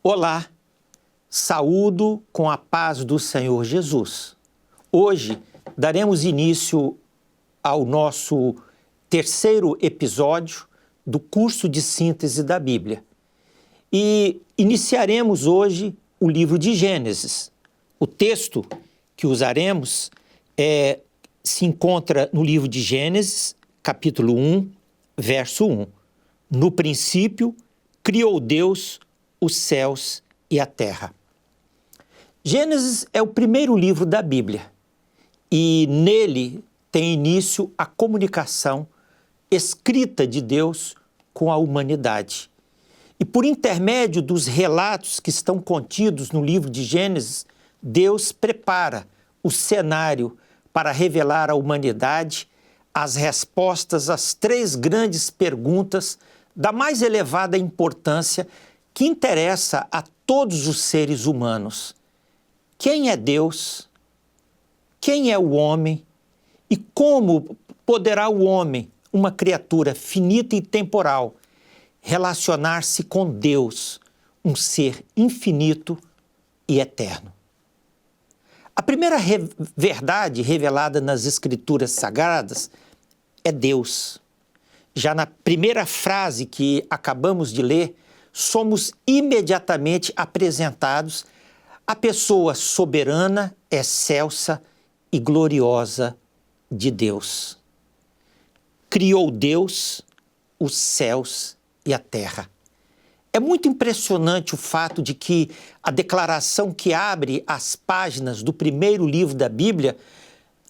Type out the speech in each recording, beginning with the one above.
Olá, saúdo com a paz do Senhor Jesus. Hoje daremos início ao nosso terceiro episódio do curso de síntese da Bíblia. E iniciaremos hoje o livro de Gênesis. O texto que usaremos se encontra no livro de Gênesis, capítulo 1, verso 1. No princípio, criou Deus os céus e a terra. Gênesis é o primeiro livro da Bíblia e nele tem início a comunicação escrita de Deus com a humanidade. E por intermédio dos relatos que estão contidos no livro de Gênesis, Deus prepara o cenário para revelar à humanidade as respostas às três grandes perguntas da mais elevada importância que interessa a todos os seres humanos. Quem é Deus? Quem é o homem? E como poderá o homem, uma criatura finita e temporal, relacionar-se com Deus, um ser infinito e eterno? A primeira verdade revelada nas Escrituras Sagradas é Deus. Já na primeira frase que acabamos de ler, somos imediatamente apresentados à pessoa soberana, excelsa e gloriosa de Deus. Criou Deus os céus e a terra. É muito impressionante o fato de que a declaração que abre as páginas do primeiro livro da Bíblia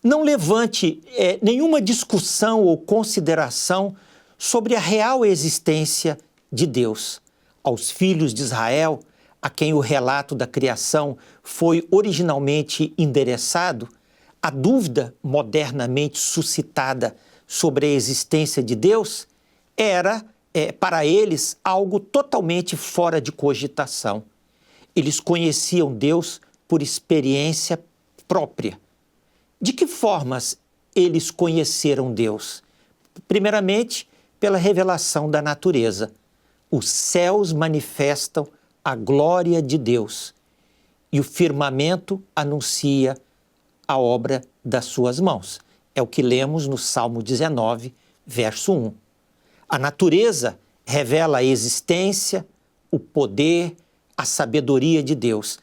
não levante nenhuma discussão ou consideração sobre a real existência de Deus. Aos filhos de Israel, a quem o relato da criação foi originalmente endereçado, a dúvida modernamente suscitada sobre a existência de Deus era, para eles, algo totalmente fora de cogitação. Eles conheciam Deus por experiência própria. De que formas eles conheceram Deus? Primeiramente, pela revelação da natureza. Os céus manifestam a glória de Deus e o firmamento anuncia a obra das suas mãos. É o que lemos no Salmo 19, verso 1. A natureza revela a existência, o poder, a sabedoria de Deus,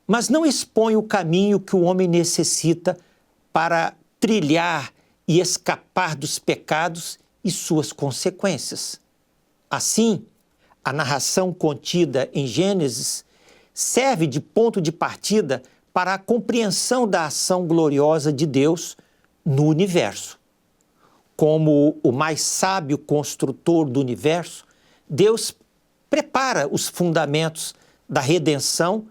mas não expõe o caminho que o homem necessita para trilhar e escapar dos pecados e suas consequências. Assim, a narração contida em Gênesis serve de ponto de partida para a compreensão da ação gloriosa de Deus no universo. Como o mais sábio construtor do universo, Deus prepara os fundamentos da redenção,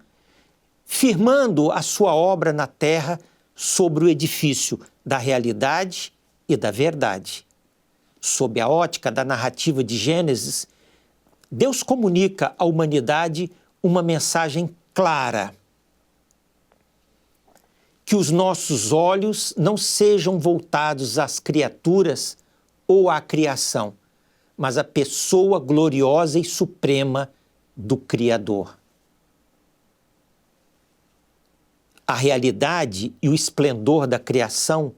firmando a sua obra na terra sobre o edifício da realidade e da verdade. Sob a ótica da narrativa de Gênesis, Deus comunica à humanidade uma mensagem clara: que os nossos olhos não sejam voltados às criaturas ou à criação, mas à pessoa gloriosa e suprema do Criador. A realidade e o esplendor da criação,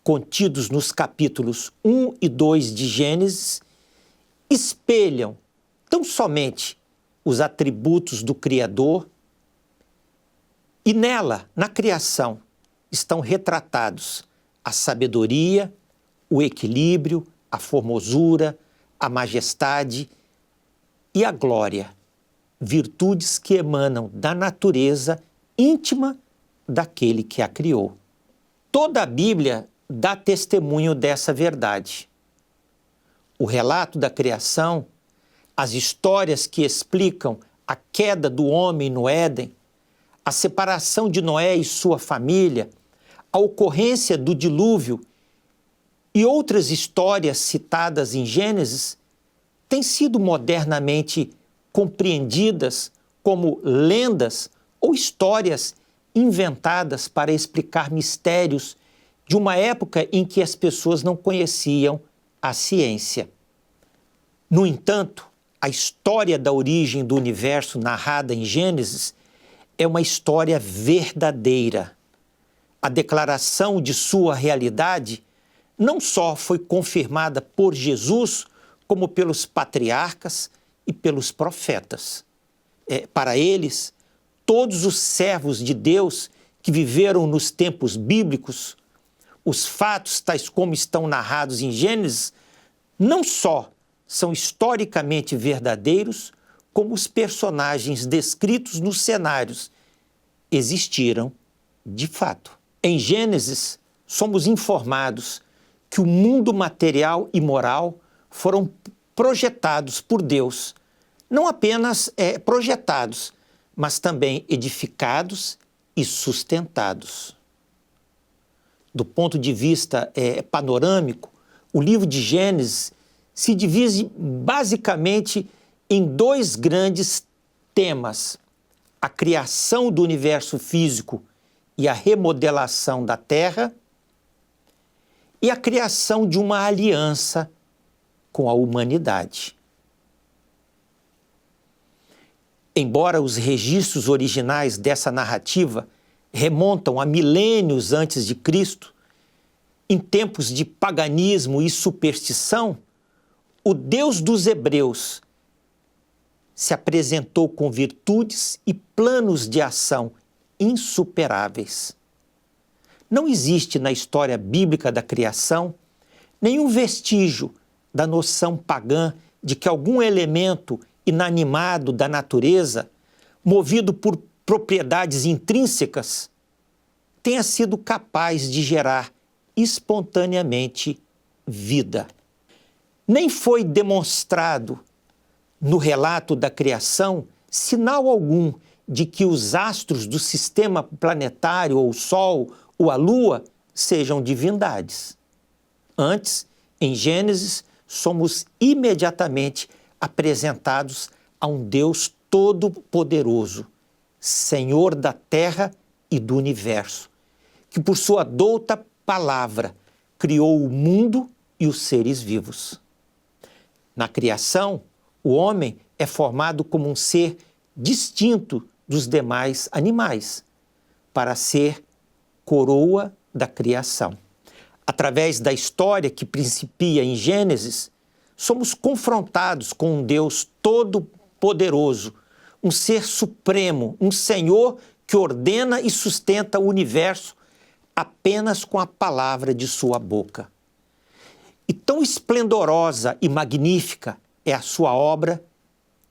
contidos nos capítulos 1 e 2 de Gênesis, espelham tão somente os atributos do Criador, e nela, na criação, estão retratados a sabedoria, o equilíbrio, a formosura, a majestade e a glória, virtudes que emanam da natureza íntima daquele que a criou. Toda a Bíblia dá testemunho dessa verdade. O relato da criação, as histórias que explicam a queda do homem no Éden, a separação de Noé e sua família, a ocorrência do dilúvio e outras histórias citadas em Gênesis têm sido modernamente compreendidas como lendas ou histórias inventadas para explicar mistérios de uma época em que as pessoas não conheciam a ciência. No entanto, A história da origem do universo narrada em Gênesis é uma história verdadeira. A declaração de sua realidade não só foi confirmada por Jesus, como pelos patriarcas e pelos profetas. Para eles, todos os servos de Deus que viveram nos tempos bíblicos, os fatos tais como estão narrados em Gênesis, não só são historicamente verdadeiros, como os personagens descritos nos cenários existiram de fato. Em Gênesis, somos informados que o mundo material e moral foram projetados por Deus, não apenas projetados, mas também edificados e sustentados. Do ponto de vista panorâmico, o livro de Gênesis se divide basicamente em dois grandes temas: a criação do universo físico e a remodelação da Terra, e a criação de uma aliança com a humanidade. Embora os registros originais dessa narrativa remontam a milênios antes de Cristo, em tempos de paganismo e superstição, o Deus dos Hebreus se apresentou com virtudes e planos de ação insuperáveis. Não existe na história bíblica da criação nenhum vestígio da noção pagã de que algum elemento inanimado da natureza, movido por propriedades intrínsecas, tenha sido capaz de gerar espontaneamente vida. Nem foi demonstrado no relato da criação sinal algum de que os astros do sistema planetário, ou o Sol, ou a Lua, sejam divindades. Antes, em Gênesis, somos imediatamente apresentados a um Deus todo-poderoso, Senhor da terra e do universo, que por sua douta palavra criou o mundo e os seres vivos. Na criação, o homem é formado como um ser distinto dos demais animais, para ser coroa da criação. Através da história que principia em Gênesis, somos confrontados com um Deus todo-poderoso, um ser supremo, um Senhor que ordena e sustenta o universo apenas com a palavra de sua boca. E tão esplendorosa e magnífica é a sua obra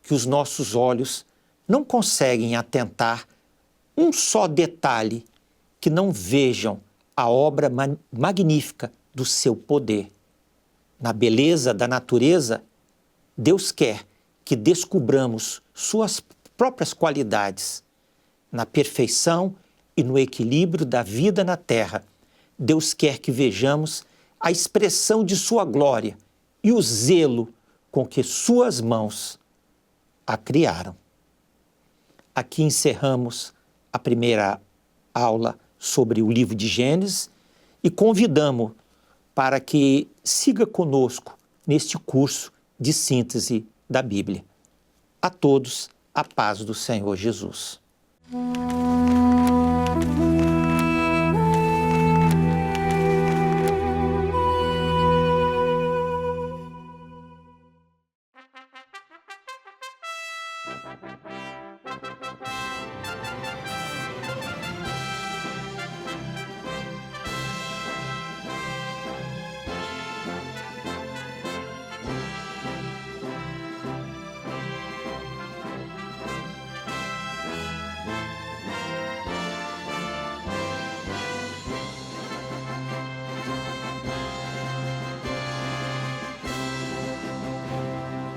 que os nossos olhos não conseguem atentar um só detalhe que não vejam a obra magnífica do seu poder. Na beleza da natureza, Deus quer que descubramos suas próprias qualidades. Na perfeição e no equilíbrio da vida na terra, Deus quer que vejamos a expressão de sua glória e o zelo com que suas mãos a criaram. Aqui encerramos a primeira aula sobre o livro de Gênesis e convidamos para que siga conosco neste curso de síntese da Bíblia. A todos, a paz do Senhor Jesus.